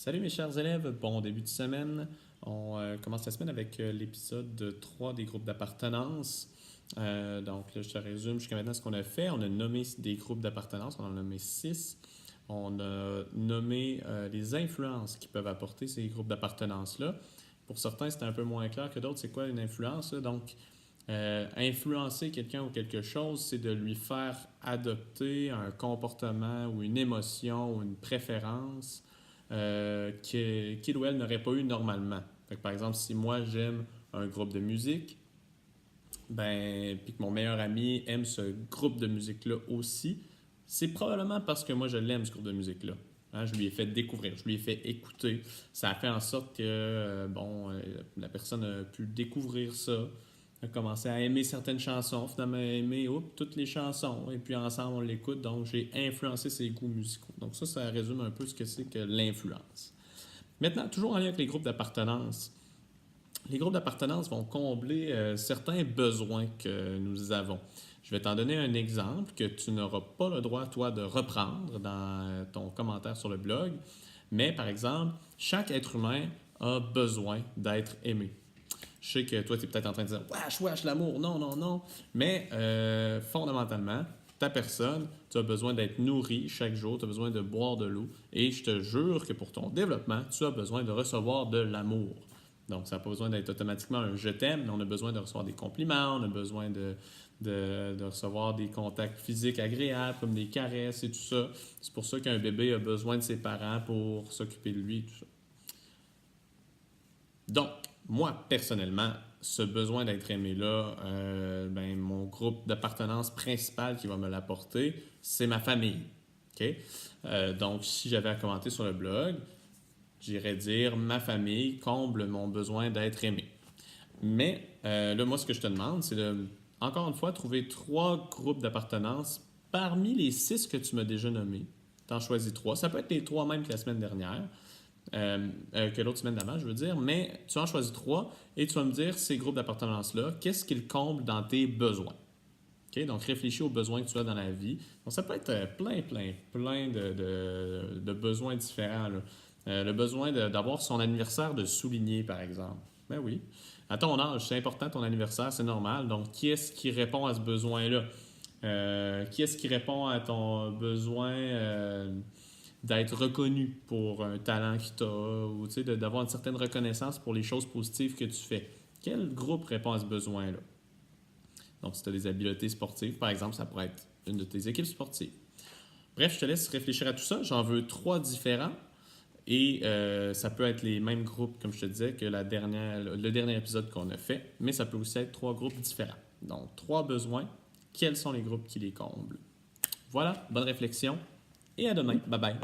Salut mes chers élèves, bon début de semaine. On commence la semaine avec l'épisode 3 des groupes d'appartenance. Donc là, je te résume jusqu'à maintenant ce qu'on a fait. On a nommé des groupes d'appartenance, on en a nommé 6. On a nommé les influences qui peuvent apporter ces groupes d'appartenance-là. Pour certains, c'était un peu moins clair que d'autres. C'est quoi une influence, là? Donc, influencer quelqu'un ou quelque chose, c'est de lui faire adopter un comportement ou une émotion ou une préférence qu'il ou elle n'aurait pas eu normalement. Fait que, par exemple, si moi j'aime un groupe de musique, ben, puis que mon meilleur ami aime ce groupe de musique-là aussi, c'est probablement parce que moi je l'aime, ce groupe de musique-là. Hein, je lui ai fait découvrir, je lui ai fait écouter. Ça a fait en sorte que la personne a pu découvrir ça, a commencé à aimer certaines chansons, finalement a aimé toutes les chansons, et puis ensemble on l'écoute, donc j'ai influencé ses goûts musicaux. Donc ça résume un peu ce que c'est que l'influence. Maintenant, toujours en lien avec les groupes d'appartenance. Les groupes d'appartenance vont combler certains besoins que nous avons. Je vais t'en donner un exemple que tu n'auras pas le droit, toi, de reprendre dans ton commentaire sur le blog. Mais, par exemple, chaque être humain a besoin d'être aimé. Je sais que toi, tu es peut-être en train de dire « Wesh, wesh, l'amour, non, non, non ». Mais fondamentalement, ta personne, tu as besoin d'être nourri chaque jour, tu as besoin de boire de l'eau. Et je te jure que pour ton développement, tu as besoin de recevoir de l'amour. Donc, ça n'a pas besoin d'être automatiquement un je t'aime, mais on a besoin de recevoir des compliments, on a besoin de recevoir des contacts physiques agréables, comme des caresses et tout ça. C'est pour ça qu'un bébé a besoin de ses parents pour s'occuper de lui et tout ça. Donc, moi, personnellement, ce besoin d'être aimé-là, mon groupe d'appartenance principal qui va me l'apporter, c'est ma famille. Okay? Donc, si j'avais à commenter sur le blog, j'irais dire ma famille comble mon besoin d'être aimé. Mais là, moi, ce que je te demande, c'est de, encore une fois, trouver 3 groupes d'appartenance parmi les 6 que tu m'as déjà nommés. Tu en choisis 3. Ça peut être les 3 mêmes que la semaine dernière, que l'autre semaine d'avant, je veux dire, mais tu en choisis 3 et tu vas me dire ces groupes d'appartenance-là, qu'est-ce qu'ils comblent dans tes besoins. Okay? Donc, réfléchis aux besoins que tu as dans la vie. Donc, ça peut être plein de besoins différents, là. Le besoin d'avoir son anniversaire de souligner, par exemple. Ben oui. À ton âge, c'est important ton anniversaire, c'est normal. Donc, qui est-ce qui répond à ce besoin-là? Qui est-ce qui répond à ton besoin d'être reconnu pour un talent que tu as ou d'avoir une certaine reconnaissance pour les choses positives que tu fais? Quel groupe répond à ce besoin-là? Donc, si tu as des habiletés sportives, par exemple, ça pourrait être une de tes équipes sportives. Bref, je te laisse réfléchir à tout ça. J'en veux 3 différents. Et ça peut être les mêmes groupes, comme je te disais, que le dernier épisode qu'on a fait, mais ça peut aussi être 3 groupes différents. Donc, 3 besoins. Quels sont les groupes qui les comblent? Voilà, bonne réflexion et à demain. Bye bye.